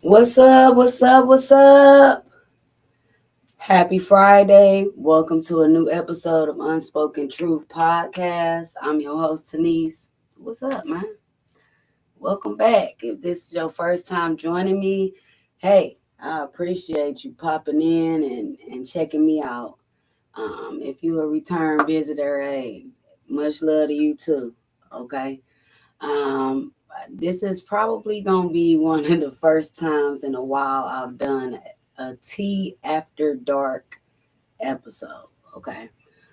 What's up? What's up? What's up? Happy Friday. Welcome to a new episode of Unspoken Truth Podcast. I'm your host, Tanise. What's up, man? Welcome back. If this is your first time joining me, hey, I appreciate you popping in and checking me out. If you're a return visitor, hey, much love to you too. Okay. Um, this is probably gonna be one of the first times in a while I've done a tea after dark episode. Okay,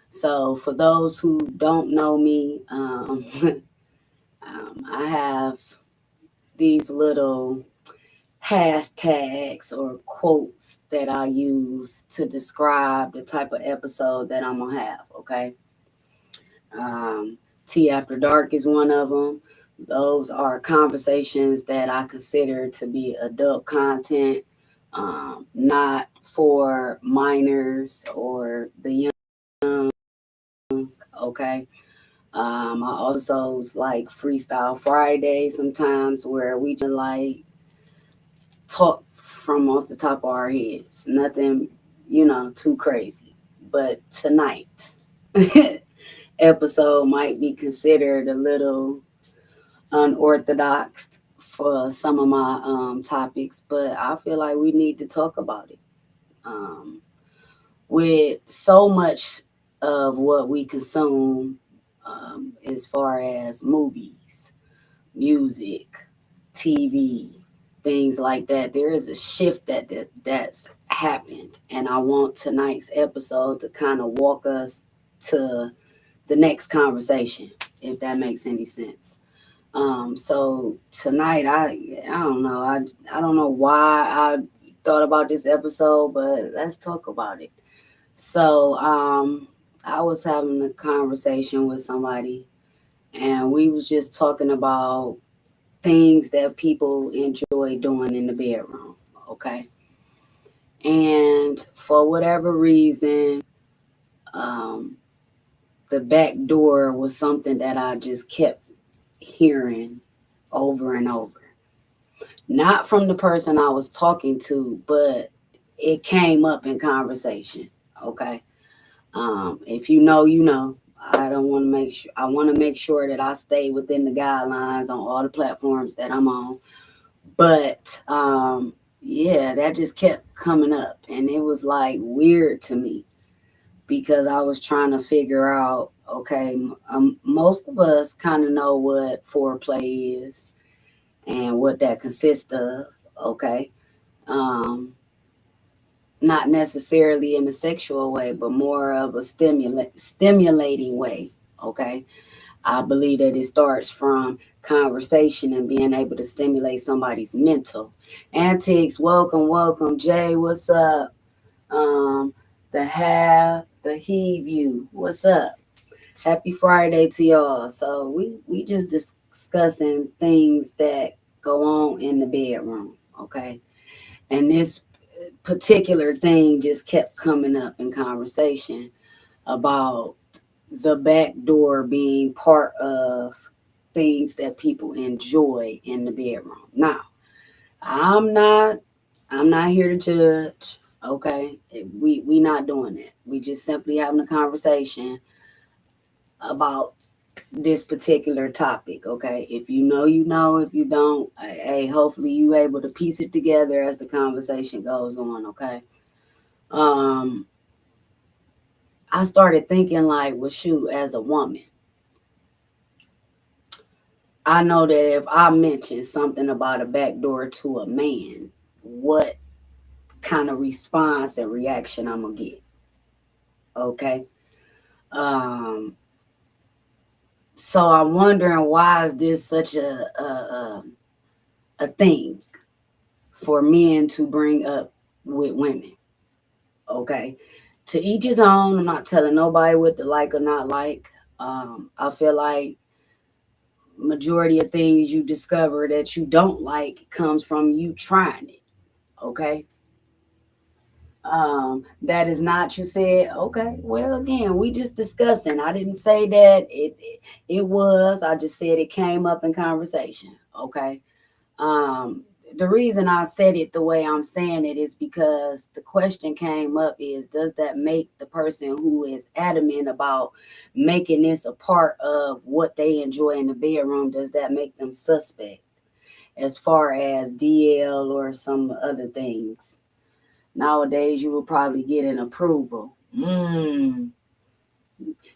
so for those who don't know me, I have these little hashtags or quotes that I use to describe the type of episode that I'm gonna have. Okay, Um, Tea After Dark is one of them. Those are conversations that I consider to be adult content, not for minors or the young. Okay. I also like Freestyle Friday sometimes where we just like talk from off the top of our heads. Nothing, too crazy. But tonight, episode might be considered a little unorthodox for some of my topics, but I feel like we need to talk about it. Um, with so much of what we consume, as far as movies, music, TV, things like that, there is a shift that's happened, and I want tonight's episode to kind of walk us to the next conversation, if that makes any sense. So tonight I don't know. I don't know why I thought about this episode, but let's talk about it. So I was having a conversation with somebody and we was just talking about things that people enjoy doing in the bedroom. Okay. And for whatever reason, um, the back door was something that I just kept hearing over and over. Not from the person I was talking to, but it came up in conversation. Okay. If you know, you know. I don't want to make sure. I want to make sure that I stay within the guidelines on all the platforms that I'm on. But yeah, that just kept coming up, and it was like weird to me because I was trying to figure out. Okay, most of us kind of know what foreplay is and what that consists of. Okay. Um, Not necessarily in a sexual way, but more of a stimulating way. Okay. I believe that it starts from conversation and being able to stimulate somebody's mental antics. Welcome, welcome, Jay. What's up? Um, the heave you. What's up? Happy Friday to y'all. So we just discussing things that go on in the bedroom. Okay. And this particular thing just kept coming up in conversation about the back door being part of things that people enjoy in the bedroom. Now, I'm not I'm not here to judge. Okay, we not doing that. We just simply having a conversation about this particular topic. Okay, if you know, you know. If you don't, hey, hopefully you able to piece it together as the conversation goes on. Okay. Um, I started thinking like, well, shoot, as a woman, I know that if I mention something about a back door to a man, what kind of response and reaction I'm gonna get. Okay. Um, so I'm wondering why is this such a thing for men to bring up with women? Okay. To each his own. I'm not telling nobody what to like or not like. I feel like majority of things you discover that you don't like comes from you trying it. Okay. That is not you said. Okay, well, again, we just discussing. I didn't say that it was. I just said it came up in conversation. Okay. um the reason I said it the way I'm saying it is because the question came up is, does that make the person who is adamant about making this a part of what they enjoy in the bedroom, does that make them suspect as far as DL or some other things? Nowadays, you will probably get an approval.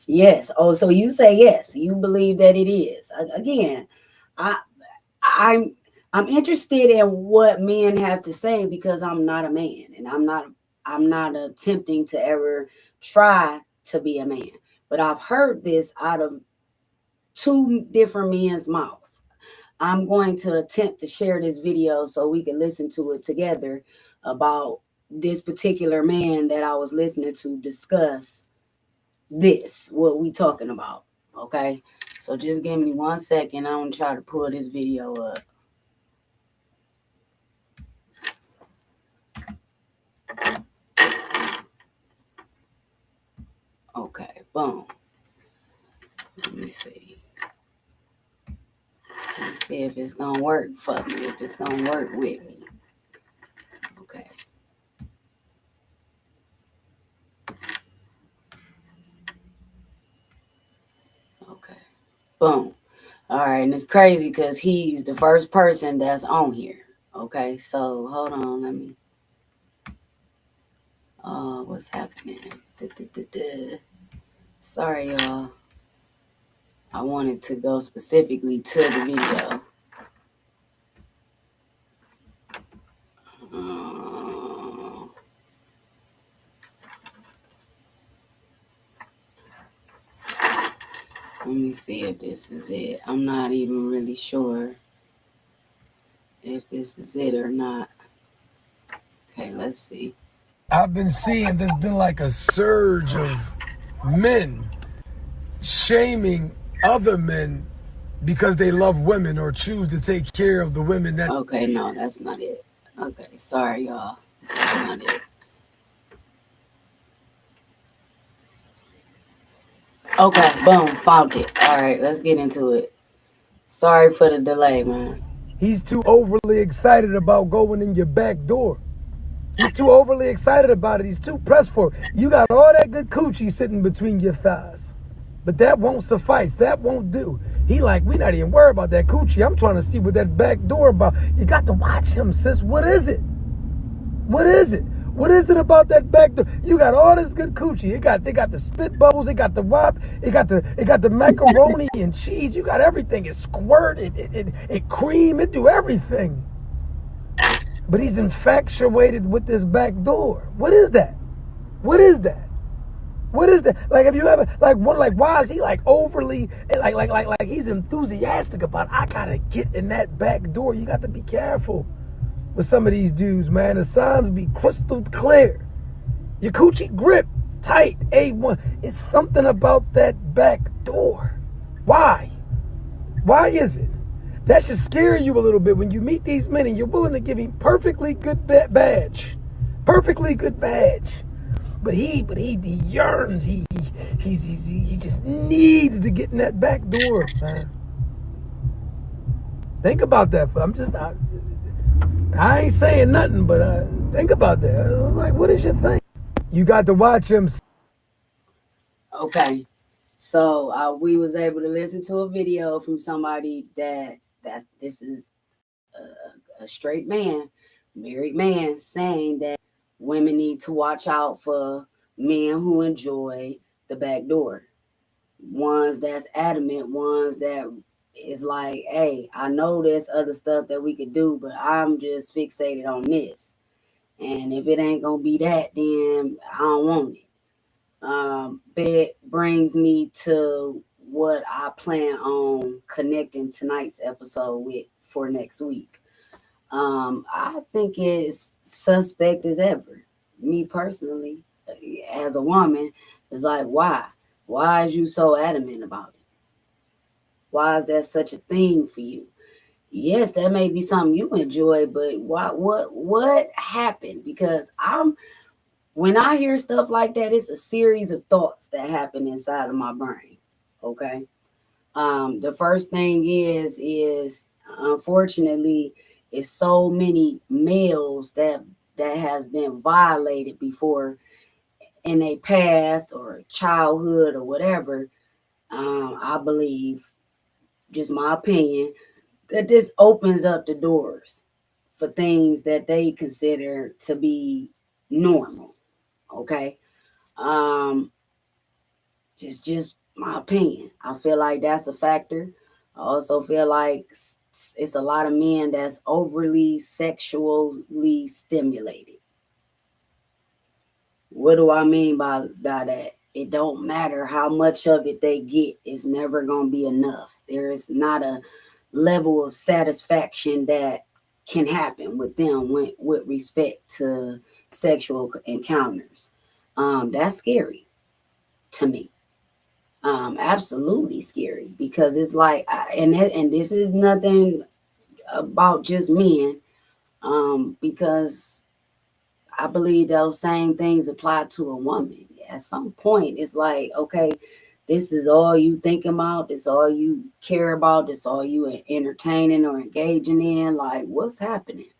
Yes. Oh, so you say yes. You believe that it is. Again, I I'm I'm interested in what men have to say because I'm not a man and I'm not attempting to ever try to be a man. But I've heard this out of two different men's mouth. I'm going to attempt to share this video so we can listen to it together about this particular man that I was listening to discuss this, what we talking about. Okay. So just give me 1 second. I'm gonna try to pull this video up. Okay, boom. Let me see. Let me see if it's gonna work for me, if it's gonna work with me. Okay. Okay. Boom. All right, and it's crazy because he's the first person that's on here. Okay, so hold on, let me. What's happening? Sorry, y'all. I wanted to go specifically to the video. Let me see if this is it. I'm not even really sure if this is it or not. Okay, let's see. I've been seeing there's been like a surge of men shaming other men because they love women or choose to take care of the women that. Okay, no, that's not it. Okay, sorry, y'all. That's not it. Okay, boom, found it. All right, let's get into it. Sorry for the delay, man. He's too overly excited about going in your back door. He's too overly excited about it. He's too pressed for it. You got all that good coochie sitting between your thighs. But that won't suffice. That won't do. He like, we not even worried about that coochie. I'm trying to see what that back door about. You got to watch him, sis. What is it? What is it? What is it about that back door? You got all this good coochie. They got the spit bubbles. They got the wop. It got the macaroni and cheese. You got everything. It squirt. It cream. It do everything. But he's infatuated with this back door. What is that? What is that? What is that? Like, have you ever why is he like overly like he's enthusiastic about, I gotta get in that back door? You got to be careful with some of these dudes, man. The signs be crystal clear. Your coochie grip tight, A1. It's something about that back door. Why? Why is it? That should scare you a little bit when you meet these men and you're willing to give him perfectly good badge. Perfectly good badge. But he yearns. He just needs to get in that back door, man. Think about that. I ain't saying nothing, but think about that. Like, what is your thing? You got to watch him. Okay, so we was able to listen to a video from somebody this is a straight man, married man, saying that women need to watch out for men who enjoy the back door. Ones that's adamant, ones that is like, hey, I know there's other stuff that we could do, but I'm just fixated on this. And if it ain't gonna be that, then I don't want it. That brings me to what I plan on connecting tonight's episode with for next week. I think it's suspect as ever. Me personally, as a woman, is like, why? Why is you so adamant about it? Why is that such a thing for you? Yes, that may be something you enjoy, but why? What happened? Because when I hear stuff like that, it's a series of thoughts that happen inside of my brain. Okay. The first thing is unfortunately, it's so many males that has been violated before in a past or childhood or whatever. I believe, just my opinion, that this opens up the doors for things that they consider to be normal. Okay. Um, just my opinion. I feel like that's a factor. I also feel like it's a lot of men that's overly sexually stimulated. What do I mean by that? It don't matter how much of it they get, it's never gonna be enough. There is not a level of satisfaction that can happen with them with respect to sexual encounters. That's scary to me. Absolutely scary because it's like, and this is nothing about just men, because I believe those same things apply to a woman. At some point, it's like, okay, this is all you thinking about. This all you care about. This all you are entertaining or engaging in. Like, what's happening?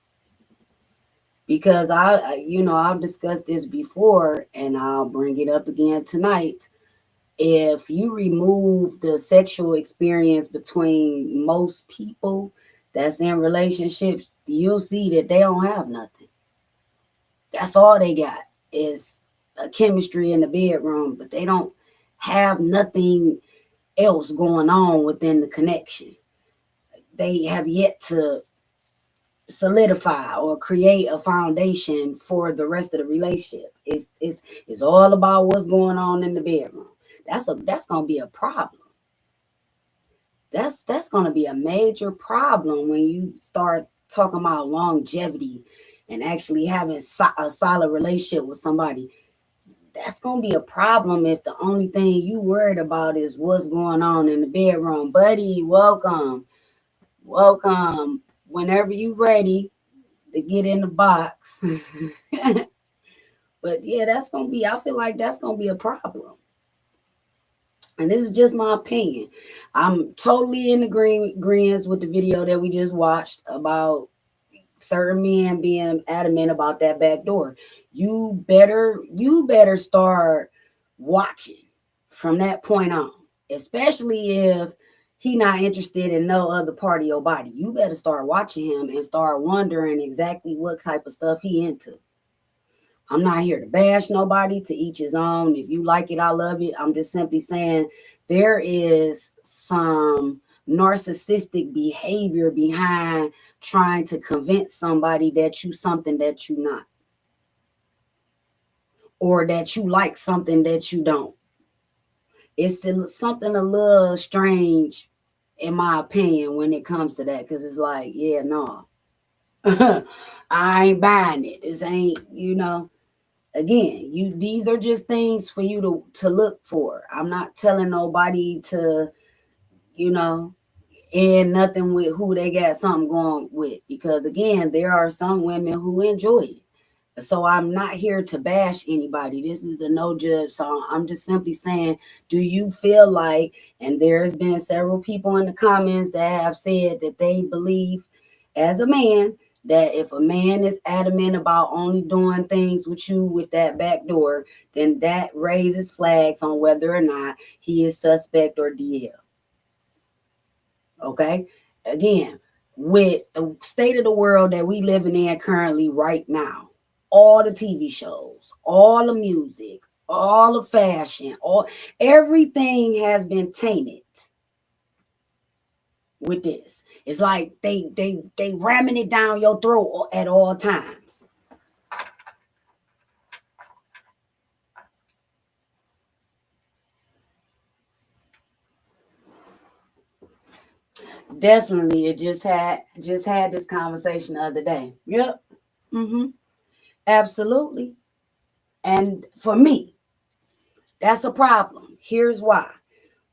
Because I've discussed this before, and I'll bring it up again tonight. If you remove the sexual experience between most people that's in relationships, you'll see that they don't have nothing. That's all they got is a chemistry in the bedroom, but they don't have nothing else going on within the connection. They have yet to solidify or create a foundation for the rest of the relationship. It's all about what's going on in the bedroom. That's gonna be a problem. That's gonna be a major problem when you start talking about longevity and actually having a solid relationship with somebody. That's gonna be a problem if the only thing you worried about is what's going on in the bedroom. Buddy, welcome. Welcome. Whenever you ready to get in the box. But yeah, I feel like that's gonna be a problem. And this is just my opinion. I'm totally in agreement with the video that we just watched about certain men being adamant about that back door. You better start watching from that point on, especially if he not interested in no other part of your body. You better start watching him and start wondering exactly what type of stuff he into. I'm not here to bash nobody, to each his own. If you like it, I love it. I'm just simply saying there is some narcissistic behavior behind trying to convince somebody that you something that you not, or that you like something that you don't. It's something a little strange, in my opinion, when it comes to that, because it's like, yeah, no, I ain't buying it. This ain't. Again, these are just things for you to look for. I'm not telling nobody to, you know, end nothing with who they got something going with, because again, there are some women who enjoy it. So I'm not here to bash anybody. This is a no judge song. I'm just simply saying, do you feel like, and there's been several people in the comments that have said that they believe as a man that if a man is adamant about only doing things with you with that back door, then that raises flags on whether or not he is suspect or DL. Okay? Again, with the state of the world that we living in currently right now, all the TV shows, all the music, all the fashion, everything has been tainted with this. It's like they ramming it down your throat at all times. Definitely, it just had this conversation the other day. Yep. Mm-hmm. Absolutely. And for me, that's a problem. Here's why.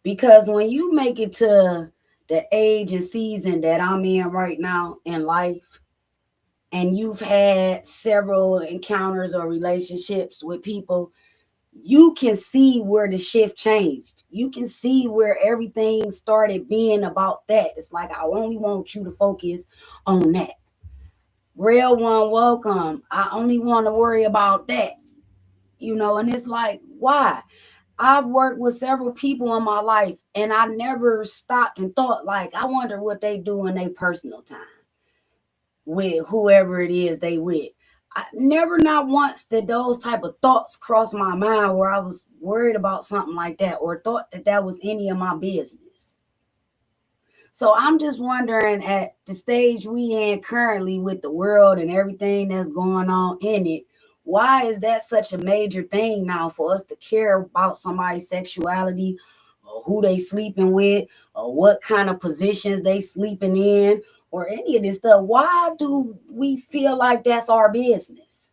Because when you make it to the age and season that I'm in right now in life, and you've had several encounters or relationships with people, you can see where the shift changed. You can see where everything started being about that. It's like, I only want you to focus on that. Real one, welcome. I only want to worry about that, and it's like, why? I've worked with several people in my life and I never stopped and thought, like, I wonder what they do in their personal time with whoever it is they with. I never, not once, did those type of thoughts cross my mind where I was worried about something like that or thought that that was any of my business. So I'm just wondering, at the stage we in currently with the world and everything that's going on in it, why is that such a major thing now for us to care about somebody's sexuality, or who they sleeping with, or what kind of positions they sleeping in, or any of this stuff? Why do we feel like that's our business?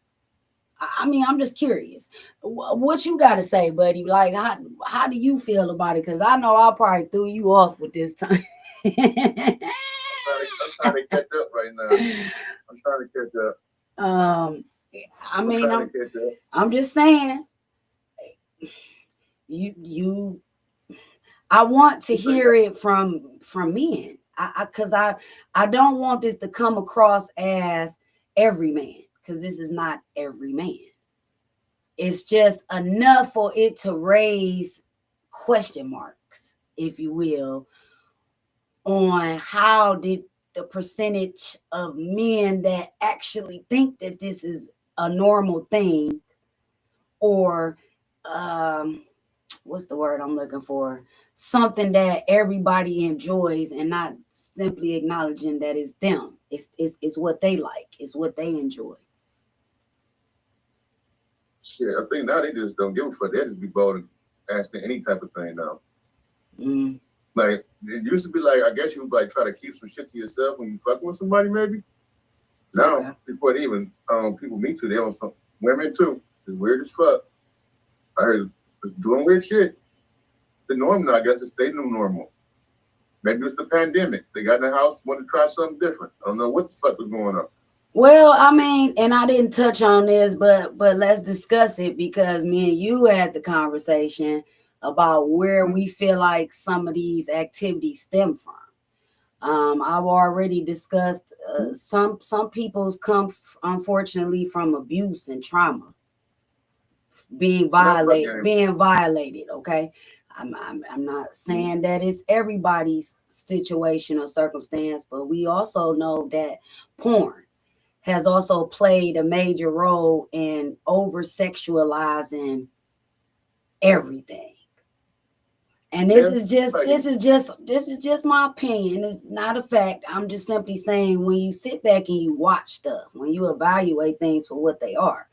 I mean, I'm just curious. What you got to say, buddy? Like, how do you feel about it? Because I know I probably threw you off with this time. I'm trying to catch up right now. I'm trying to catch up. um, I I'm mean, trying to catch up. I'm just saying, you I want to You think hear it from men. I don't want this to come across as every man, because this is not every man. It's just enough for it to raise question marks, if you will, on how did the percentage of men that actually think that this is a normal thing, or what's the word I'm looking for? Something that everybody enjoys, and not simply acknowledging that it's them. It's what they like. It's what they enjoy. shit. I think now they just don't give a fuck. They just be bold and asking any type of thing now. Mm, Like it used to be like, I guess you would like try to keep some shit to yourself when you fucking with somebody maybe. Now, okay. before they even people meet you, they on some women too. It's weird as fuck. I heard it's doing weird shit. The norm now, I guess it's the new normal. Maybe it's the pandemic. They got in the house, want to try something different. I don't know what the fuck was going on. Well, I mean, and I didn't touch on this, but let's discuss it, because me and you had the conversation about where Mhm. we feel like some of these activities stem from. I've already discussed some people's unfortunately from abuse and trauma, being And that's my violated, game. being violated. Okay, I'm not Mhm. saying that it's everybody's situation or circumstance, but we also know that porn has also played a major role in over sexualizing everything. And this Yeah, is just like this is just this is just my opinion. It's not a fact. I'm just simply saying, when you sit back and you watch stuff, when you evaluate things for what they are,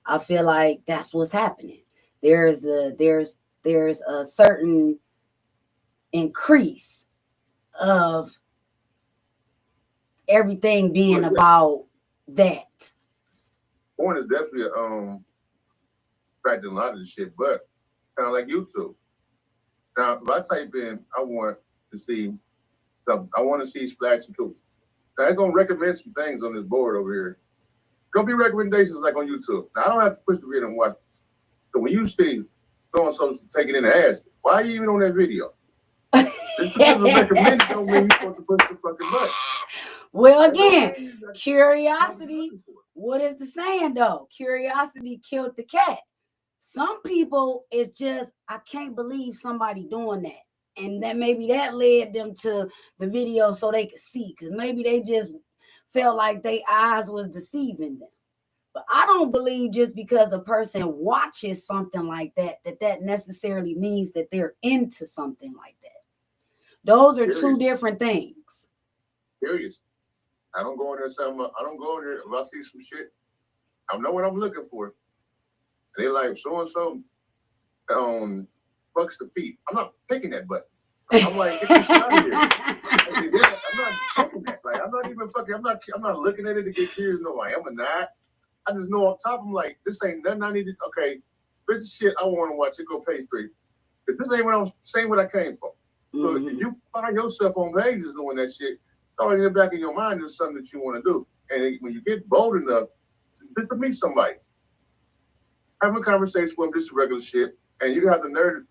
I feel like that's what's happening. There's a certain increase of everything being well, yeah, about that. porn is definitely factor in a lot of the shit, but kind of like YouTube. Now, if I type in, I want to see I want to see Splash and Cooch. Now, it's gonna recommend some things on this board over here. Gonna be recommendations like on YouTube. Now, I don't have to push the video and watch. So when you see so and so taking in the ass, why are you even on that video? Just because it's recommended don't mean you're supposed to push the fucking button. Well, That don't again, mean that's what you're curiosity. looking for. What is the saying though? Curiosity killed the cat. Some people, it's just, I can't believe somebody doing that. And that maybe that led them to the video so they could see, because maybe they just felt like their eyes was deceiving them. But I don't believe just because a person watches something like that, that necessarily means that they're into something like that. Those are two Period. different things. Period. I don't go in there and say I don't go in there if I see some shit. I know what I'm looking for. They like so and so fucks the feet. I'm not picking that button. I'm like, get this shit out of here. I said, yeah, I'm not picking that. Like I'm not even fucking. I'm not looking at it to get curious. No, I am or not. I just know off top. I'm like, this ain't nothing I need to. Okay, this shit I want to watch. It go page 3. But this ain't what I'm saying. What I came for. So if you find yourself on pages doing that shit, it's already in the back of your mind. There's something that you want to do. And when you get bold enough to meet somebody, have a conversation with them, just regular shit, and you have the nerve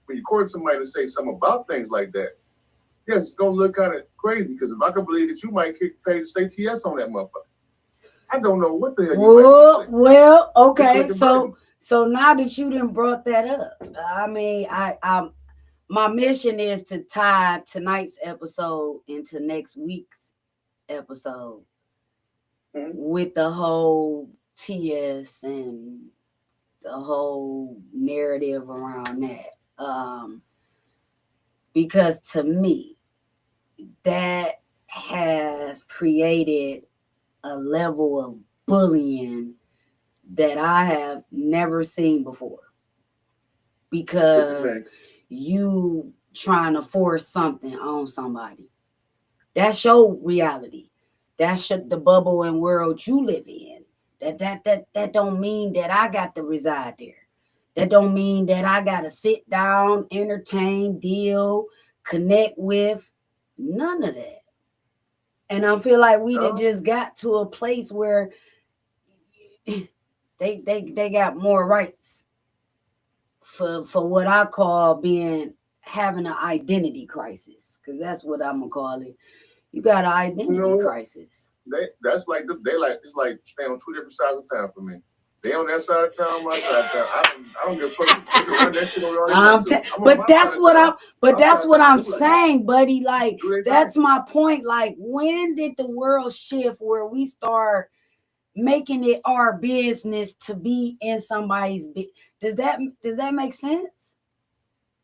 when you court somebody to say something about things like that. Yes, it's gonna look kind of crazy because if I could believe that you might kick page say TS on that motherfucker. I don't know what the hell Well, okay. It's like a So burden. so now that you done brought that up, I mean, I my mission is to tie tonight's episode into next week's episode Mhm. with the whole TS and the whole narrative around that. Because to me, that has created a level of bullying that I have never seen before. Because Okay. you trying to force something on somebody. That's your reality. That's the bubble and world you live in. That don't mean that I got to reside there. That don't mean that I got to sit down, entertain, deal, connect with. None of that. And I feel like we done No. just got to a place where they got more rights for what I call having an identity crisis, because that's what I'm gonna call it. You got an identity You know what? crisis. That's like it's like staying on two different sides of town for me. They on that side of town, my side of town. I don't give a fuck. They can run that shit over all they want to. I'm on But my that's side of what town. I'm. But My that's side what of town I'm do like that. saying, buddy. Like Do they that's thing. my point. Like when did the world shift where we start making it our business to be in somebody's? Does that make sense?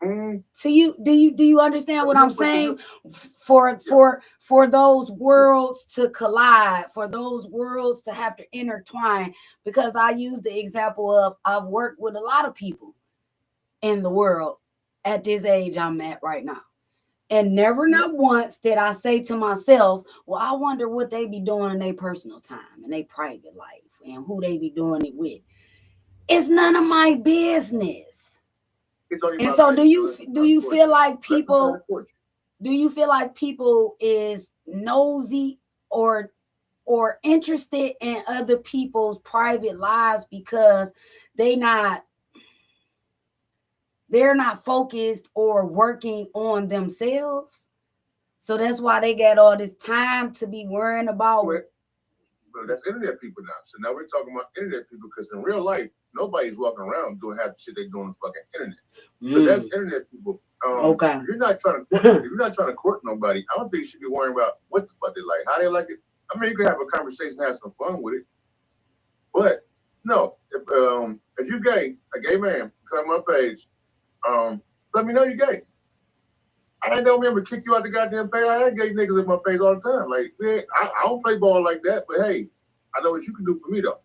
To you, do you understand what I'm saying? For those worlds to collide, for those worlds to have to intertwine, because I use the example of I've worked with a lot of people in the world at this age I'm at right now. And never not once did I say to myself, well, I wonder what they be doing in their personal time and their private life and who they be doing it with. It's none of my business. And so do you feel like people is nosy or interested in other people's private lives because they're not focused or working on themselves? So that's why they got all this time to be worrying about. But that's internet people now. So now we're talking about internet people because in real life, nobody's walking around doing half the shit they do on the fucking internet. But that's internet people. Okay. If you're not trying to court nobody, I don't think you should be worrying about what the fuck they like, how they like it. I mean, you can have a conversation, have some fun with it. But no, if you're gay, a gay man, come on my page, let me know you're gay. I don't remember kick you out the goddamn page. I had gay niggas in my face all the time. Like, man, I don't play ball like that, but hey, I know what you can do for me though.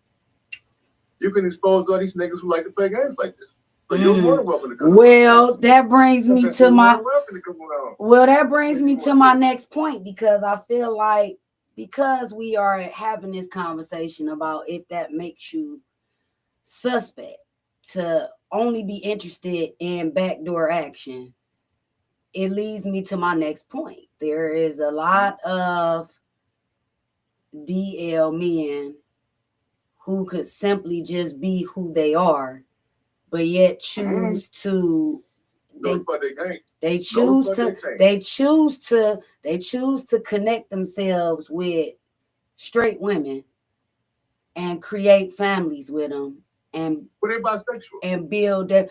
You can expose all these niggas who like to play games like this. So you're more than welcome to come. Well, that brings me to my next point, because I feel like because we are having this conversation about if that makes you suspect to only be interested in backdoor action, it leads me to my next point. There is a lot of DL men who could simply just be who they are, but yet choose to they choose to connect themselves with straight women and create families with them and build that.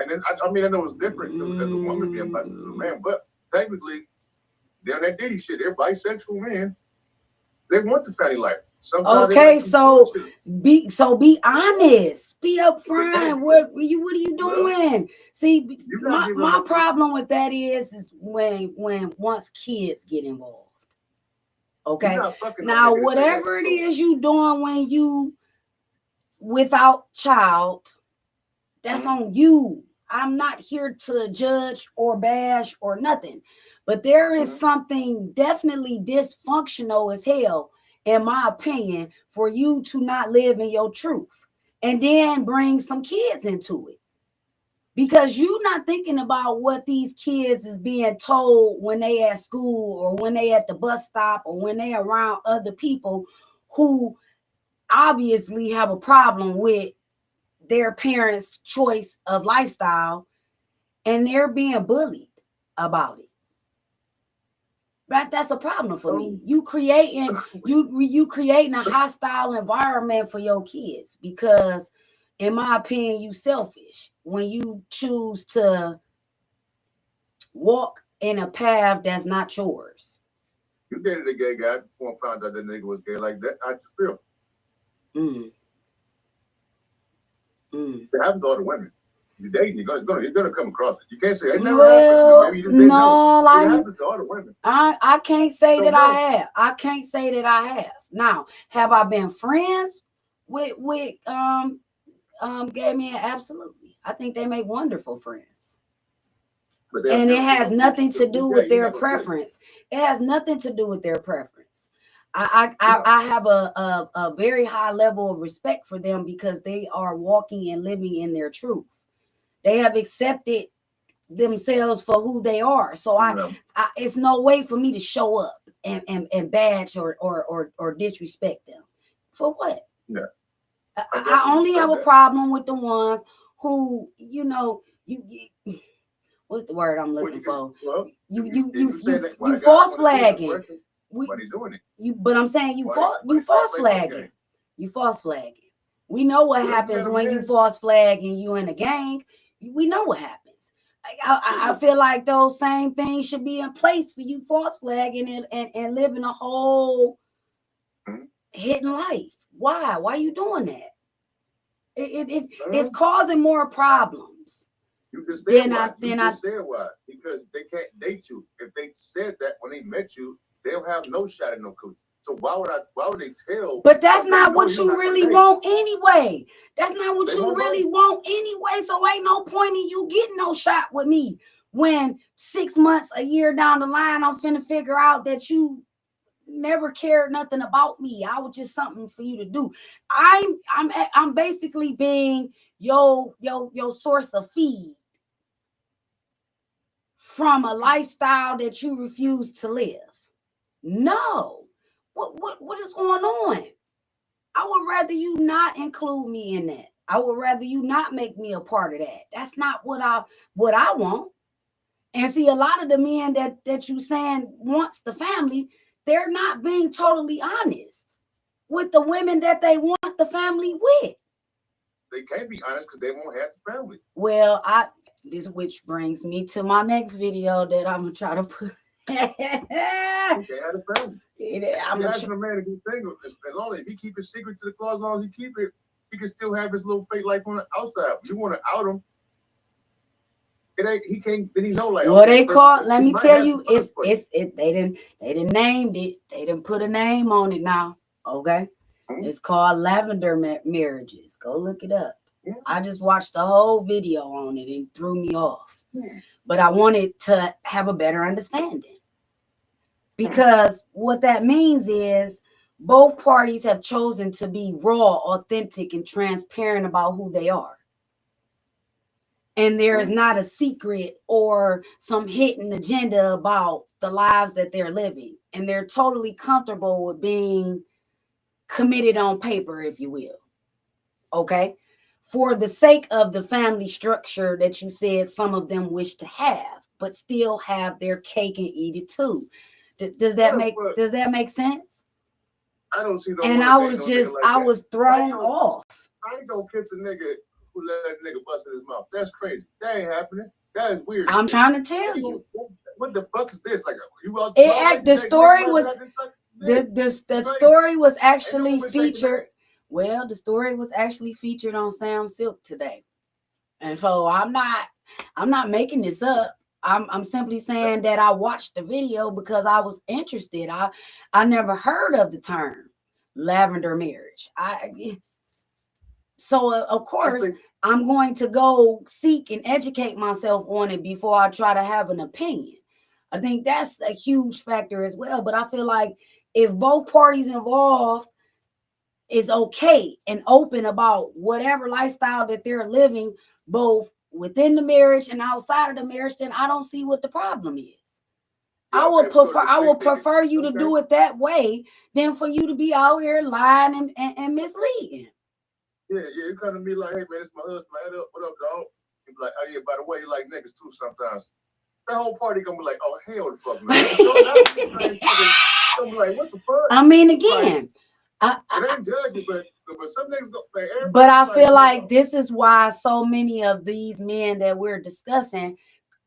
And then I mean I know it's different too as a woman being bisexual to a man, but technically they're that Diddy shit. They're bisexual men. They want the family life. Sometimes okay, so be honest, be upfront. What are you doing? See, my problem with that is when once kids get involved. Okay, now whatever it is you doing when you without child, that's on you. I'm not here to judge or bash or nothing, but there is something definitely dysfunctional as hell, in my opinion, for you to not live in your truth and then bring some kids into it, because you're not thinking about what these kids is being told when they at school or when they at the bus stop or when they around other people who obviously have a problem with their parents' choice of lifestyle, and they're being bullied about it. That's a problem for me. You creating a hostile environment for your kids because, in my opinion, you selfish when you choose to walk in a path that's not yours. You dated a gay guy before I found out that nigga was gay like that. How'd you feel? It happens to all the women. You date, you're gonna come across it. You can't say it never happened. Maybe you just didn't know. It happens to all the women. I can't say that I have. I can't say that I have. Now, have I been friends with gay men? Absolutely. I think they make wonderful friends. And it has nothing to do with their preference. It has nothing to do with their preference. I have a very high level of respect for them because they are walking and living in their truth. They have accepted themselves for who they are. So it's no way for me to show up and badge or disrespect them. For what? Yeah. I only have a problem with the ones who, what's the word I'm looking for? Well, you false flagging. Why are you doing it? But I'm saying you false flagging. You false flagging. We know what happens when you false flag and you in a gang. We know what happens. I feel like those same things should be in place for you false flagging and living a whole hidden life. Why? Why are you doing that? It's causing more problems. You just said why. Because they can't date you. If they said that when they met you, they'll have no shot at no coochie. So why would they tell? But that's not what you really want anyway. That's not what you really want anyway. So ain't no point in you getting no shot with me when 6 months, a year down the line, I'm finna figure out that you never cared nothing about me. I was just something for you to do. I'm basically being your source of feed from a lifestyle that you refuse to live. No. What is going on? I would rather you not include me in that. I would rather you not make me a part of that. That's not what I want. And see, a lot of the men that you saying wants the family, they're not being totally honest with the women that they want the family with. They can't be honest because they won't have the family. Well, which brings me to my next video that I'm gonna try to put. Okay, have a family. I'm asking a man to be single. As long as he keep his secret to the clause, as long as he keep it, he can still have his little fake life on the outside. You want to out him? He can't. Then he know like. Well, they call. Let me tell you, they didn't name it. They didn't put a name on it now. Okay, it's called lavender marriages. Go look it up. Yeah. I just watched the whole video on it and threw me off. Yeah. But I wanted to have a better understanding. Because what that means is both parties have chosen to be raw, authentic, and transparent about who they are. And there is not a secret or some hidden agenda about the lives that they're living. And they're totally comfortable with being committed on paper, if you will. Okay? For the sake of the family structure that you said some of them wish to have, but still have their cake and eat it too. Does that make sense? I don't see no. And I was thrown off. I ain't gonna kiss the nigga who let that nigga bust in his mouth. That's crazy. That ain't happening. That is weird. I'm trying to tell you. What the fuck is this? Like the story was the story was actually featured. Well, the story was actually featured on Sam Silk today. And so I'm not making this up. I'm simply saying that I watched the video because I was interested. I never heard of the term lavender marriage. So of course I'm going to go seek and educate myself on it before I try to have an opinion. I think that's a huge factor as well. But I feel like if both parties involved is okay and open about whatever lifestyle that they're living, both within the marriage and outside of the marriage, then I don't see what the problem is. I would prefer you to do it that way than for you to be out here lying and misleading. Yeah, you come to me like, hey man, it's my husband. What up, dog? You be like, oh yeah, by the way, you like niggas too sometimes. That whole party gonna be like, oh hell the fuck no. Gonna be like, what the fuck? I mean, again, It ain't judging, but some niggas go. But I feel like this is why so many of these men that we're discussing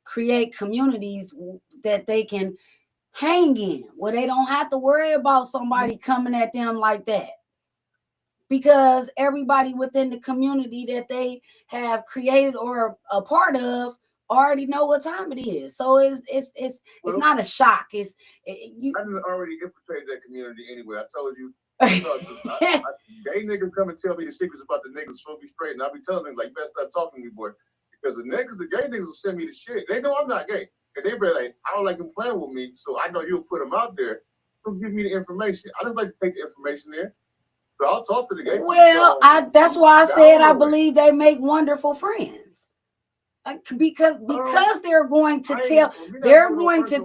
create communities that they can hang in, where they don't have to worry about somebody coming at them like that, because everybody within the community that they have created or a part of already know what time it is. So it's not a shock. I done already infiltrated that community anyway. I told you. Gay niggas come and tell me the secrets about the niggas so be straight, and I'll be telling them like, you better stop talking to me, boy, because the gay niggas will send me the shit. They know I'm not gay, and they be like, I don't like them playing with me, so I know you'll put them out there. So give me the information. I don't like to take the information there, so I'll talk to the gay. Well, that's why I said I believe they make wonderful friends, because they're going to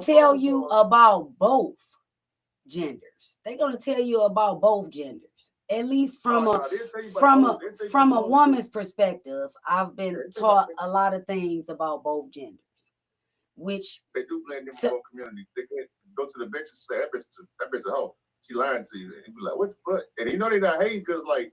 tell you about both genders. They're going to tell you about both genders, at least from a woman's perspective. I've been taught a lot of things about both genders, which they do blend in the whole community. They can't go to the bitch and say that bitch a hoe. She lying to you, and be like, what the fuck? And you know they not hating because like,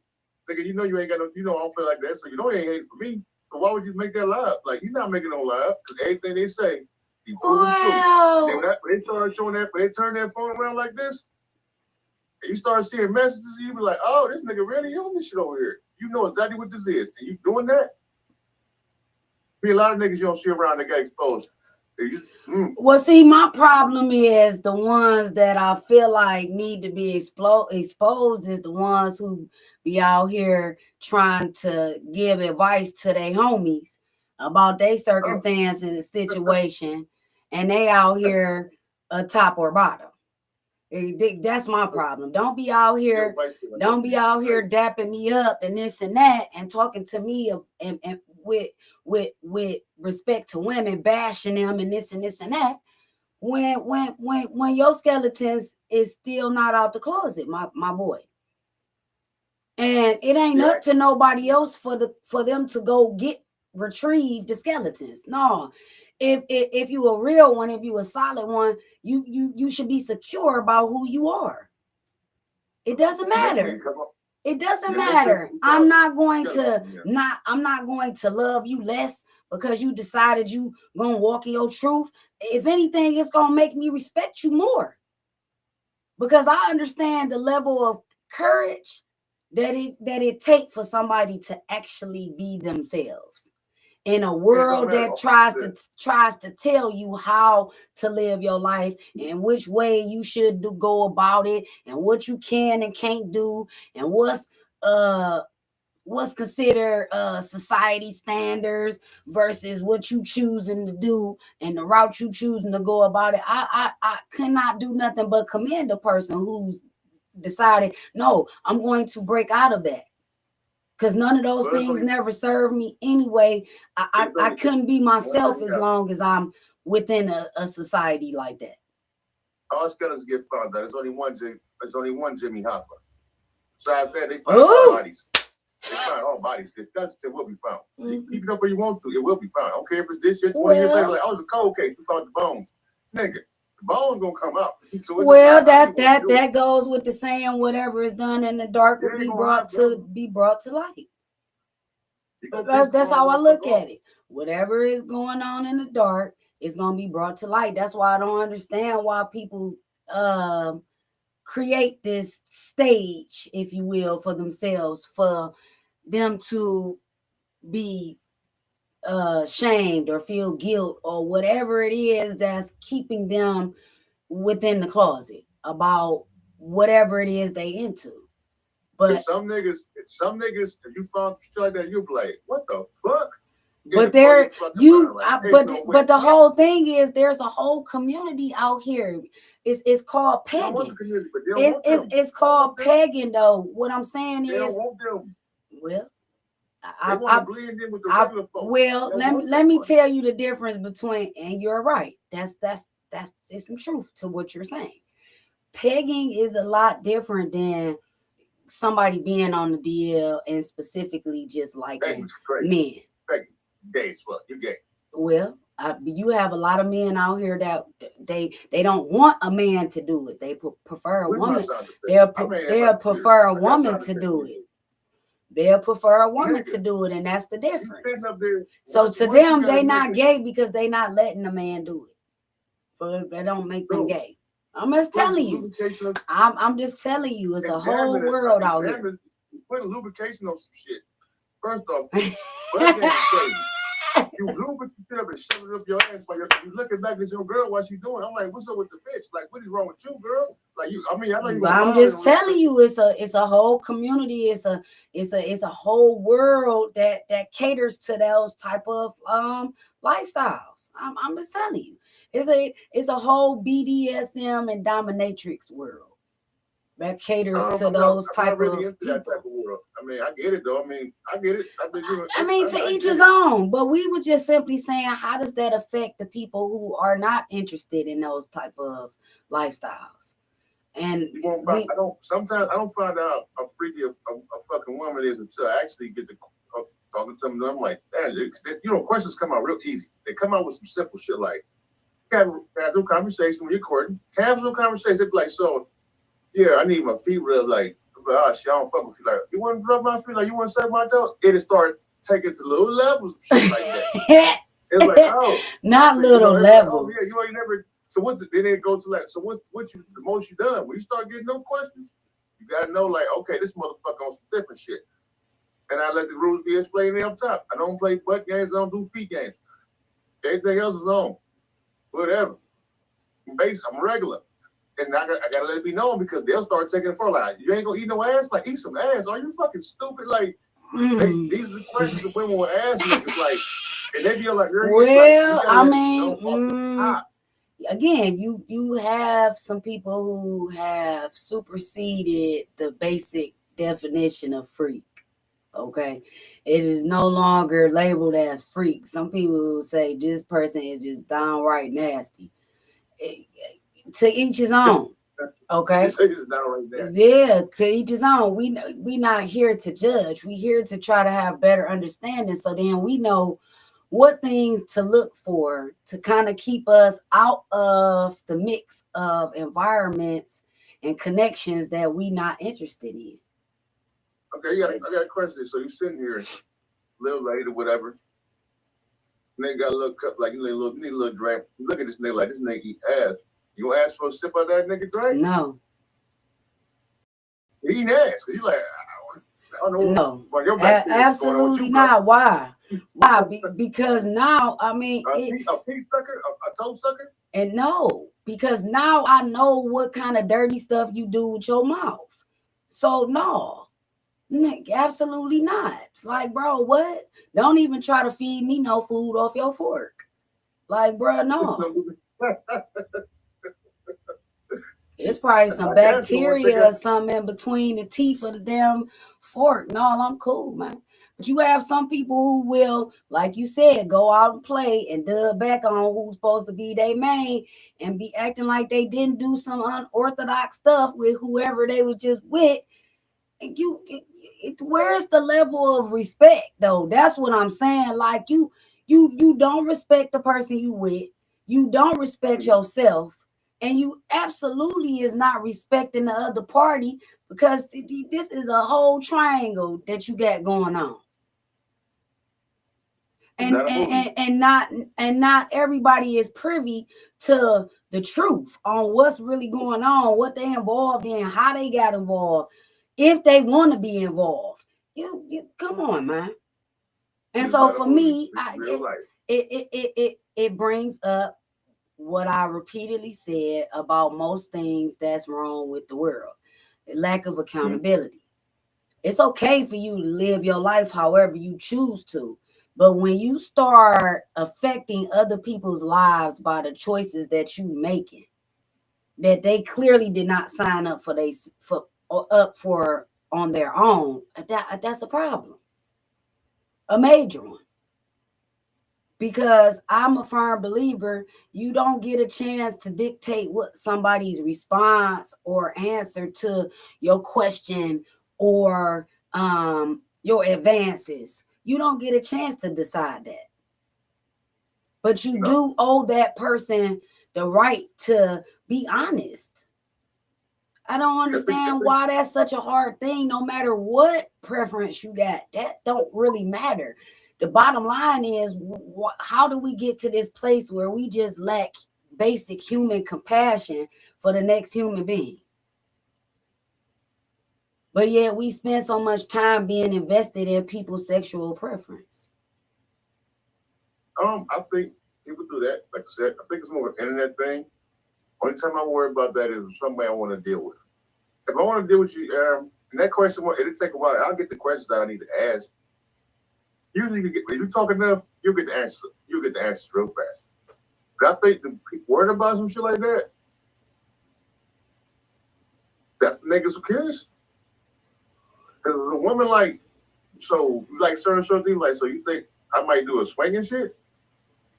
nigga, you know you ain't got no, you know I don't feel like that, so you know they ain't hating for me. So why would you make that lie? Like you're not making no lie because everything they say, you prove it true. They start showing that, they turn that phone around like this. You start seeing messages, you be like, oh, this nigga really on this shit over here. You know exactly what this is. And you doing that? Be a lot of niggas you don't see around that get exposed. Well, see, my problem is the ones that I feel like need to be exposed is the ones who be out here trying to give advice to their homies about their circumstance and the situation, and they out here a top or bottom. That's my problem. Don't be out here dapping me up and this and that and talking to me and with respect to women, bashing them and this and that. When your skeletons is still not out the closet, my boy. And it ain't up to nobody else for them to go retrieve the skeletons. No. If you a real one, if you a solid one, you should be secure about who you are. It doesn't matter. It doesn't matter. I'm not going to love you less because you decided you gonna walk in your truth. If anything, it's gonna make me respect you more, because I understand the level of courage that it takes for somebody to actually be themselves in a world that tries to tell you how to live your life and which way you should go about it and what you can and can't do and what's considered society standards versus what you choosing to do and the route you choosing to go about it. I could not do nothing but commend a person who's decided, no, I'm going to break out of that. Because none of those things never served me anyway. I couldn't be myself as long as I'm within a society like that. All skeletons get found out. There's only one Jimmy Hoffa. Besides that, they find all bodies. They find all bodies. That's it will be found. You keep it up where you want to, it will be found. I don't care if it's this year, 20 years later, like, oh, it's a cold case. We found the bones. Nigga, the bones gonna come out. So that goes with the saying, whatever is done in the dark will be brought to light. That's how I look at it. Whatever is going on in the dark is gonna be brought to light. That's why I don't understand why people create this stage, if you will, for themselves, for them to be shamed or feel guilt or whatever it is that's keeping them within the closet about whatever it is they into. But some niggas, if you found shit like that, you'll be like, what the fuck? But the whole thing is there's a whole community out here. It's called pegging. It's called pegging though. What I'm saying is, well, I blend in with the regular folks. Well, let me tell you the difference between, and you're right. That's some truth to what you're saying. Pegging is a lot different than somebody being on the DL and specifically just like men. Gay as fuck. You gay. Well, You have a lot of men out here that they don't want a man to do it. They prefer a woman. They'll prefer a woman to do it. They'll prefer a woman to do it, and that's the difference. So to them, they not gay because they not letting a man do it. But they don't make them gay. I'm just telling you. I'm just telling you, it's a whole world out here. Put lubrication on some shit. First off, butt game is crazy. You lubricate up and shove it up your ass while you looking back at your girl while she's doing. I'm like, what's up with the bitch? Like, what is wrong with you, girl? Like you, I mean, I know you. I'm just telling you, it's a whole community. It's a whole world that caters to those type of lifestyles. I'm just telling you, it's a whole BDSM and dominatrix world that caters to those type of people. That type of world. I mean, I get it though. I mean, I get it. I mean, to each his own. But we were just simply saying, how does that affect the people who are not interested in those type of lifestyles? And sometimes I don't find out how freaky a fucking woman is until I actually get to talking to them. I'm like, damn, questions come out real easy. They come out with some simple shit like casual conversation when you're courting. Casual conversation, they be like, so yeah, I need my feet rubbed. Like, oh shit, I don't fuck with you. Like, you want to rub my feet? Like, you want to suck my toe? It'll start taking to little levels, shit like that. It's like, oh, not little levels. Oh, yeah, you ain't never. So then it goes to like, so what you the most you done? When you start getting no questions, you gotta know like, okay, this motherfucker on some different shit. And I let the rules be explained up top. I don't play butt games. I don't do feet games. Everything else is on. Whatever. I'm regular. And I gotta let it be known because they'll start taking it for like, you ain't gonna eat no ass? Like, eat some ass. Are you fucking stupid? Like, these are the questions that women will ask you. It's like, and they be like, well, like, I mean, again, you have some people who have superseded the basic definition of freak. Okay, it is no longer labeled as freak. Some people will say this person is just downright nasty. To each his own. Okay. Yeah, to each his own. We not here to judge. We here to try to have better understanding. So then we know what things to look for to kind of keep us out of the mix of environments and connections that we not interested in. Okay, I got a question. So you sitting here, little late or whatever. Nigga got a little cup, like you need a little drink. Look at this nigga like this nigga eat ass. You gonna ask for a sip of that nigga drink? No. He eat ass. Cause you like, I don't know. No. Absolutely not. Why? Why? Because now, I mean, a pee sucker, a toe sucker. And no, because now I know what kind of dirty stuff you do with your mouth. So no, absolutely not. Like, bro, what? Don't even try to feed me no food off your fork. Like, bro, no. It's probably some bacteria or something in between the teeth of the damn fork. No, I'm cool, man. But you have some people who will, like you said, go out and play and dub back on who's supposed to be their main and be acting like they didn't do some unorthodox stuff with whoever they was just with. And where's the level of respect, though? That's what I'm saying. Like you don't respect the person you with. You don't respect yourself. And you absolutely is not respecting the other party because this is a whole triangle that you got going on. And not everybody is privy to the truth on what's really going on, what they involved in, how they got involved, if they want to be involved. You come on, man. And so for me, it brings up what I repeatedly said about most things that's wrong with the world. Lack of accountability. It's okay for you to live your life however you choose to. But when you start affecting other people's lives by the choices that you making, that they clearly did not sign up for on their own, that's a problem. A major one. Because I'm a firm believer, you don't get a chance to dictate what somebody's response or answer to your question or your advances. You don't get a chance to decide that. But you do owe that person the right to be honest. I don't understand why that's such a hard thing. No matter what preference you got, that don't really matter. The bottom line is, how do we get to this place where we just lack basic human compassion for the next human being? But yet we spend so much time being invested in people's sexual preference. I think people do that. Like I said, I think it's more of an internet thing. Only time I worry about that is somebody I want to deal with. If I want to deal with you, and that question, it'll take a while. I'll get the questions that I need to ask. Usually, if you talk enough, you'll get the answer. You'll get the answers real fast. But I think the people worried about some shit like that, that's the niggas who cares. Because a woman like, so you like certain things, like, so you think I might do a swinging shit?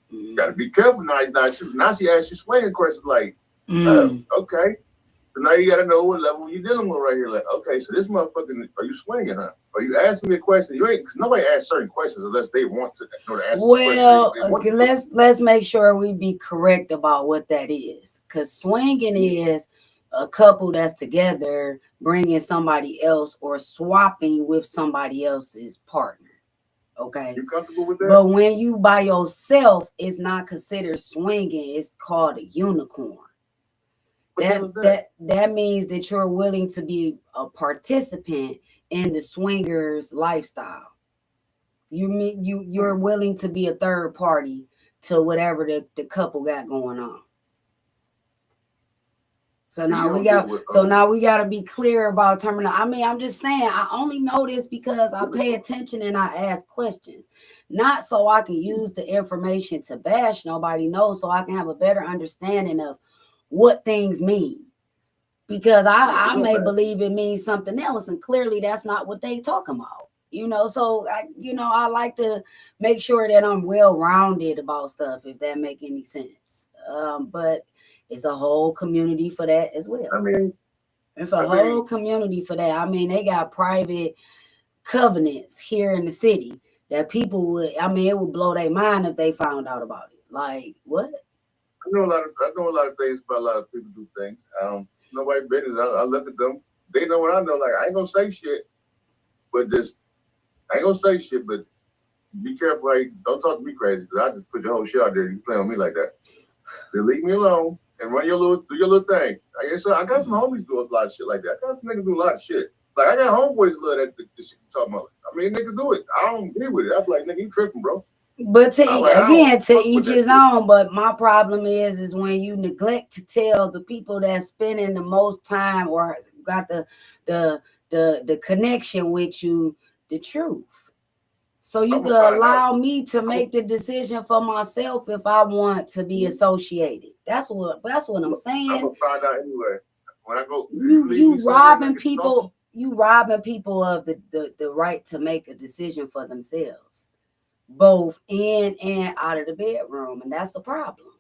You gotta be careful now. Now she asks you swinging questions like, okay. So now you gotta know what level you're dealing with right here. Like, okay, so this motherfucker, are you swinging, huh? Are you asking me a question? You ain't, cause nobody asks certain questions unless they want to know the answer. Well, let's make sure we be correct about what that is. Cause swinging is a couple that's together bringing somebody else or swapping with somebody else's partner. Okay. You comfortable with that? But when you by yourself, it's not considered swinging. It's called a unicorn. That means that you're willing to be a participant in the swingers lifestyle. You're willing to be a third party to whatever the couple got going on. So now we got to be clear about terminology. I mean, I'm just saying, I only know this because I pay attention and I ask questions, not so I can use the information to bash nobody. No, so I can have a better understanding of what things mean, because I may believe it means something else, and clearly that's not what they talking about. So I like to make sure that I'm well-rounded about stuff, if that make any sense. But it's a whole community for that as well. It's a whole community for that. I mean, they got private covenants here in the city that people would, it would blow their mind if they found out about it. Like, what? I know a lot of things about a lot of people do things. Nobody business. I look at them. They know what I know. Like, I ain't gonna say shit, but be careful. Like, don't talk to me crazy, because I just put your whole shit out there. You play on me like that. Then leave me alone and do your little thing. I got some homies do a lot of shit like that. I got some niggas do a lot of shit. Like, I got homeboys love that the shit you talking about. I mean, niggas do it. I don't agree with it. I'm like, nigga, you tripping, bro. But to each his own. But my problem is when you neglect to tell the people that's spending the most time or got the connection with you the truth. So you can allow me to make the decision for myself if I want to be associated. That's what I'm saying. I'm gonna find out anyway. When I go, you robbing people. You robbing people of the right to make a decision for themselves, both in and out of the bedroom, and that's a problem,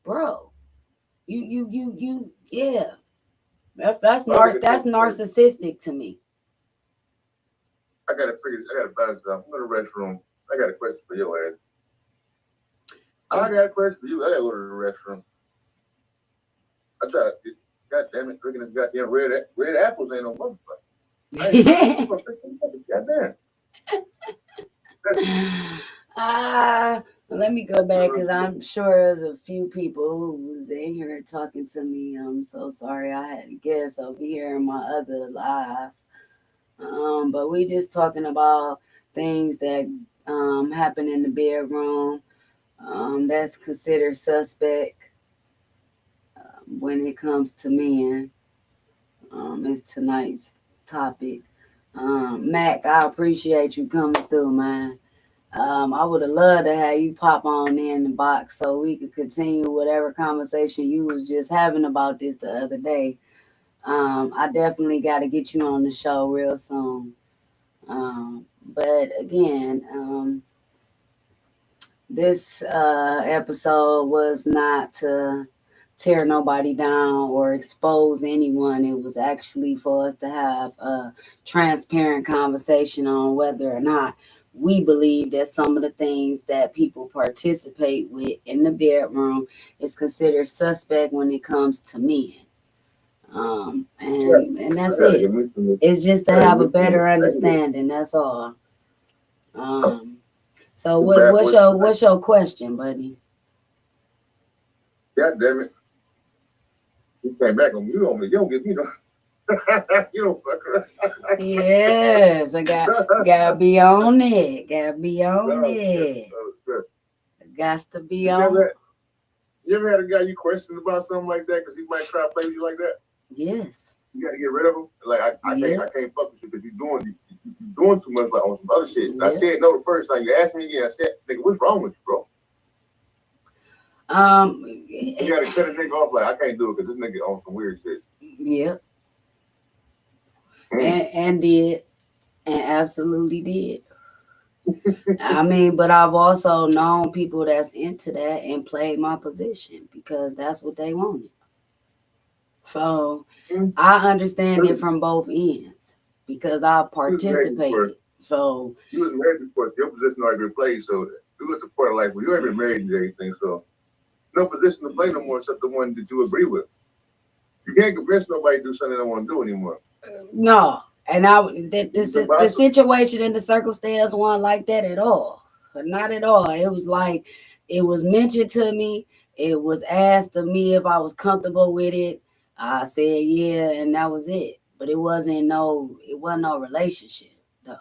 bro. Yeah. That's narcissistic to me. I gotta balance it out. I'm in the restroom. I got a question for your ass. I got a question for you. I gotta go to the restroom. I try to, God damn it, drinking this goddamn red apples ain't no motherfucker. Goddamn. Let me go back, because I'm sure there's a few people who was in here talking to me. I'm so sorry I had to guess over here in my other live. But we just talking about things that happen in the bedroom that's considered suspect when it comes to men. Is tonight's topic. Mac, I appreciate you coming through, man. I would have loved to have you pop on in the box so we could continue whatever conversation you was just having about this the other day. I definitely got to get you on the show real soon. But again, this episode was not to tear nobody down or expose anyone. It was actually for us to have a transparent conversation on whether or not we believe that some of the things that people participate with in the bedroom is considered suspect when it comes to men. And that's it. It's just to have a better understanding. That's all. So what's your question, buddy? God damn it. You came back on you on me. You don't give me no. You don't fuck around. Yes, I gotta be on it. Gotta be on it. Got to be on. You ever had a guy you questioned about something like that because he might try to play with you like that? Yes. You got to get rid of him. Like I can't fuck with you because you're doing too much like on some other shit. I said no the first time. You asked me again. I said, nigga, what's wrong with you, bro? You gotta cut a nigga off. Like I can't do it because this nigga on some weird shit. Yeah. And did, and absolutely did. I mean, but I've also known people that's into that and played my position because that's what they wanted. So I understand it from both ends because I participated. So you was married before, your position already been played. So you at the point of life where you ain't been married and everything. So no position to play no more except the one that you agree with. You can't convince nobody to do something they don't want to do anymore. No, and the situation and the circumstance wasn't like that at all. But not at all. It was like it was mentioned to me. It was asked of me if I was comfortable with it. I said yeah, and that was it. But it wasn't no relationship though.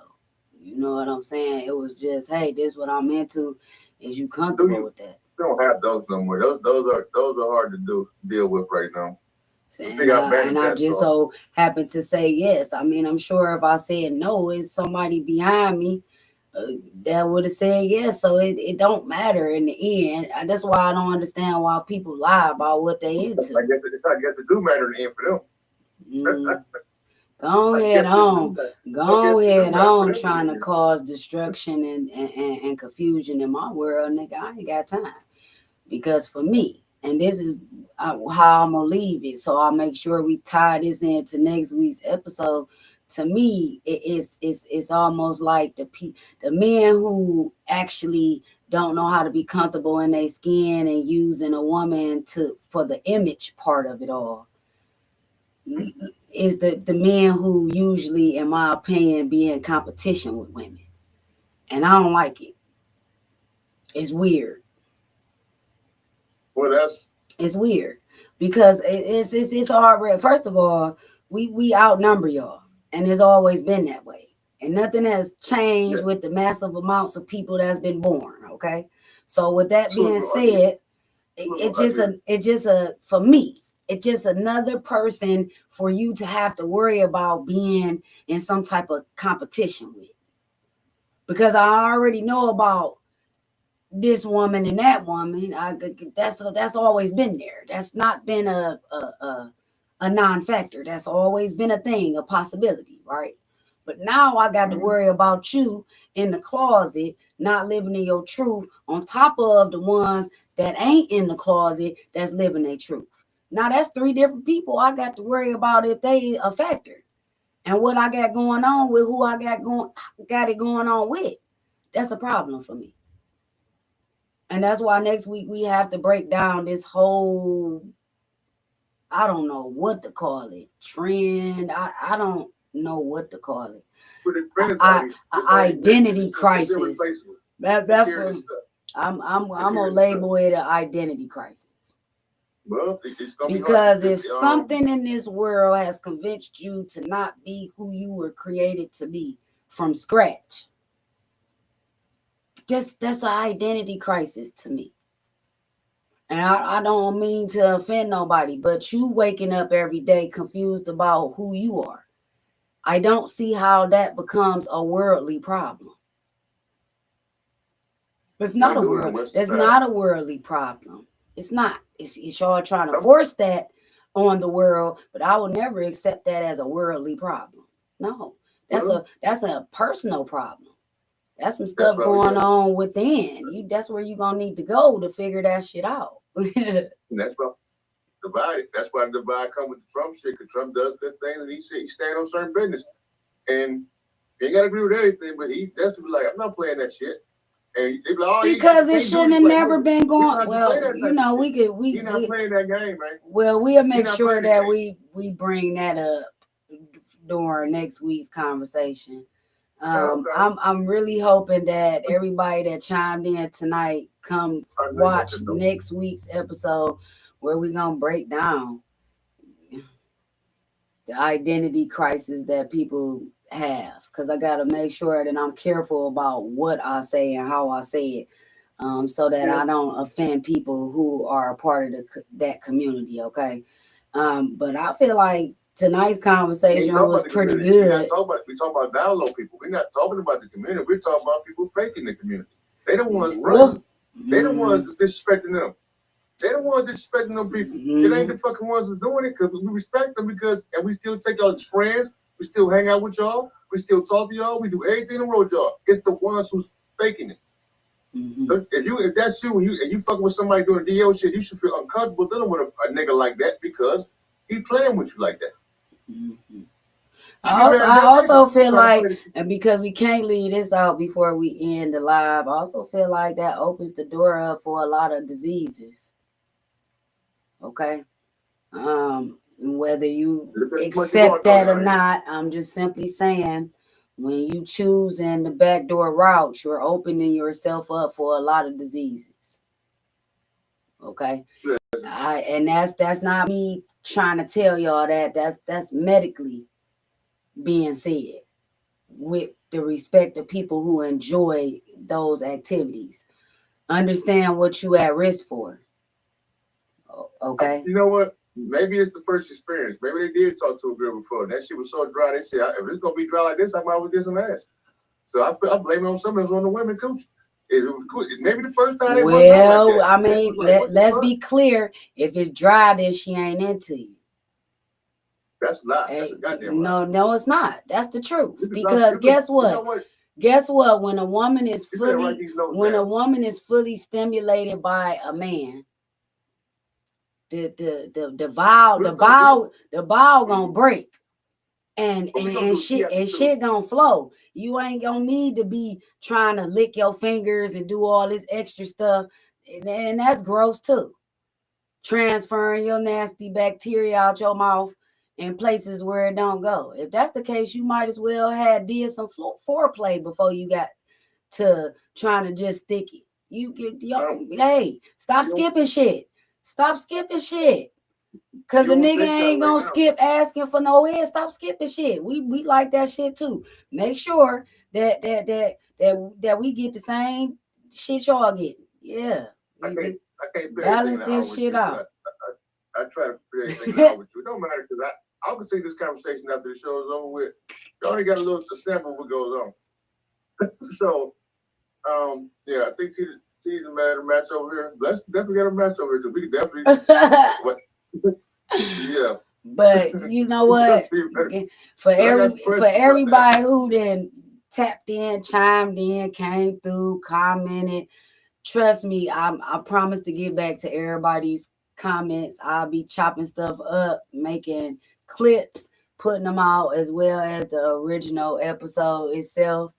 You know what I'm saying? It was just, hey, this is what I'm into. Is you comfortable with that? You don't have those no more. Those are hard to deal with right now. And I just so happened to say yes. I mean, I'm sure if I said no, it's somebody behind me that would have said yes. So it don't matter in the end. That's why I don't understand why people lie about what they into. I guess it do matter in the end for them. Go ahead on trying to cause destruction and confusion in my world, nigga. I ain't got time. Because for me, and this is how I'm gonna leave it, so I'll make sure we tie this into next week's episode. To me, it's almost like the men who actually don't know how to be comfortable in their skin and using a woman for the image part of it all. Is the men who usually, in my opinion, be in competition with women, and I don't like it. It's weird. Well, it's weird because it's hard. First of all, we outnumber y'all, and it's always been that way, and nothing has changed with the massive amounts of people that's been born. Okay, so with that being said, it's just for me. It's just another person for you to have to worry about being in some type of competition with, because I already know about this woman and that woman. That's always been there. That's not been a non-factor. That's always been a thing, a possibility, right? But now I got to worry about you in the closet, not living in your truth, on top of the ones that ain't in the closet that's living their truth. Now that's 3 different people I got to worry about if they a factor. And what I got going on with who I got it going on with. That's a problem for me. And that's why next week we have to break down this whole, I don't know what to call it, trend. I don't know what to call it. Identity crisis. That's I'm gonna label it an identity crisis. Well, because if something in this world has convinced you to not be who you were created to be from scratch, that's an identity crisis to me. And I don't mean to offend nobody, but you waking up every day confused about who you are. I don't see how that becomes a worldly problem. It's not not a worldly problem. It's not. It's y'all trying to force that on the world, but I will never accept that as a worldly problem. No, that's a personal problem. That's some stuff going on within. That's where you're gonna need to go to figure that shit out. That's why divide. That's why the divide come with the Trump shit. Cause Trump does that thing, and he stand on certain business, and He ain't got to agree with everything, but he definitely be like, I'm not playing that shit. And they be like, oh, because it can't do shouldn't have Like, never no, been you don't going. have to play Well, that you type of know, shit. we You're not playing that game, man. well, we'll You're make not sure playing the that game. we bring that up during next week's conversation. Okay. I'm really hoping that everybody that chimed in tonight come I know watch nothing, though. next week's episode where we're gonna break down the identity crisis that people have, because I got to make sure that I'm careful about what I say and how I say it, so that Yeah. I don't offend people who are a part of that community. Okay. But I feel like tonight's We conversation ain't talking was about the pretty community. We're not good. talking about, we talking about download people. We're not talking about the community. We're talking about people faking the community. They the ones fronting. They the ones that's disrespecting them. They the ones disrespecting them people. It ain't the fucking ones that's doing it, because we respect them, and we still take y'all as friends. We still hang out with y'all. We still talk to y'all. We do everything in the road, y'all. It's the ones who's faking it. If that's you and you fucking with somebody doing DL shit, you should feel uncomfortable dealing with a nigga like that, because he playing with you like that. I also feel like, and because we can't leave this out before we end the live, I also feel like that opens the door up for a lot of diseases. Okay. Whether you accept that or not, I'm just simply saying, when you choose in the backdoor route, you're opening yourself up for a lot of diseases. Okay. And that's not me trying to tell y'all that. That's medically being said, with the respect of people who enjoy those activities. Understand what you at risk for. Okay. You know what? Maybe it's the first experience. Maybe they did talk to a girl before. That shit was so dry. They said, if it's gonna be dry like this, I might as well get some ass. So I blame it on something. It was on the women coochie. It was cool. Maybe the first time they well, like that. I mean, let's be clear. If it's dry, then she ain't into you. That's a lie. That's a goddamn lie. No, it's not. That's the truth. Because guess what? You know what? Guess what? When a woman is fully stimulated by a man, the bowel gonna break, and shit gonna flow. You ain't gonna need to be trying to lick your fingers and do all this extra stuff, and that's gross too. Transferring your nasty bacteria out your mouth in places where it don't go. If that's the case, you might as well did some foreplay before you got to trying to just stick it. You get hey, stop skipping shit. Stop skipping shit. Cause the nigga ain't gonna skip asking for no head. Stop skipping shit. We like that shit too. Make sure that we get the same shit y'all getting. Yeah. I can't balance this shit out. I try to figure everything out with you. It don't matter, because I'll continue this conversation after the show is over with. You only got a little sample of what goes on. So, yeah, I think T's a match over here. Let's definitely get a match over here, because we can definitely. Yeah. But you know what? For everybody who then tapped in, chimed in, came through, commented, trust me, I promise to get back to everybody's comments. I'll be chopping stuff up, making clips, putting them out, as well as the original episode itself.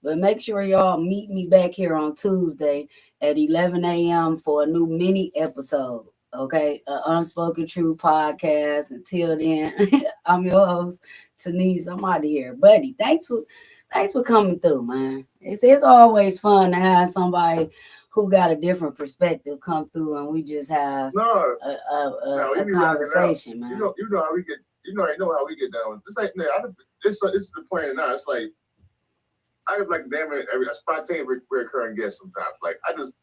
But make sure y'all meet me back here on Tuesday at 11 a.m. for a new mini episode. Okay, Unspoken Truth podcast. Until then, I'm your host, Tanise. I'm out of here, buddy. Thanks for coming through, man. It's always fun to have somebody who got a different perspective come through, and we just have a conversation, man. You know how we get. I know how we get down. This ain't. This is the point now. It's like I have like damn it a spontaneous recurring guest sometimes. Like I just.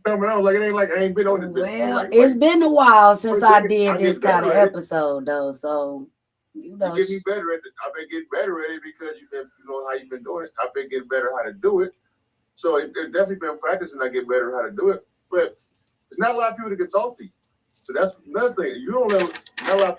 Coming out like it ain't like I ain't been on this. Well, it's been a while since I did this kind of episode, though. So you get me better at it. I've been getting better at it because you know how you've been doing it. I've been getting better how to do it. So it's definitely been practicing. I get better how to do it. But it's not a lot of people that can talk to you. So that's another thing. You don't know not a lot of